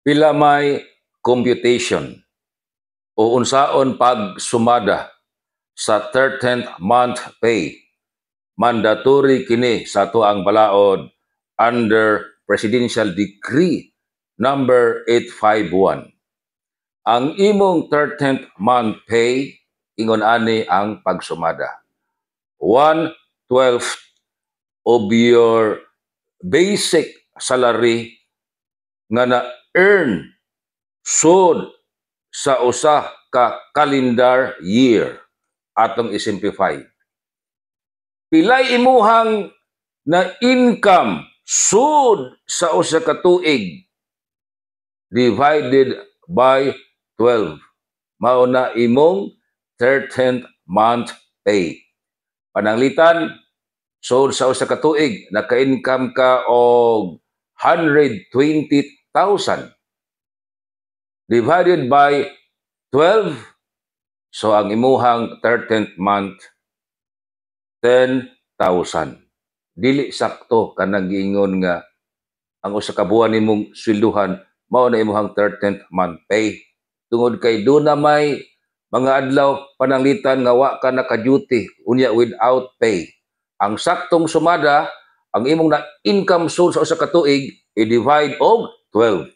Pila may computation o unsaon pagsumada sa 13th month pay. Mandatory kini sa ato ang balaod under Presidential Decree number 851. Ang imong 13th month pay, ingon ani ang pagsumada. 1/12 of your basic salary nga na-earn sud sa usa ka calendar year atong isimplify. Pilay imuhang na income sud sa usa ka tuig divided by 12. Mao na imong 13th month pay. Pananglitan, sud sa usa ka tuig naka-income ka og 120,000 divided by 12. So ang imuhang 13th month 10,000. Dili sakto kanang giingon nga ang usa ka buwan nimong swelduhan mao na imong 13th month pay. Tungod kay do na may mga adlaw pananglitan nga wa ka naka-duty unya without pay. Ang saktong sumada ang imong na income source sa usa ka tuig i-divide og 12.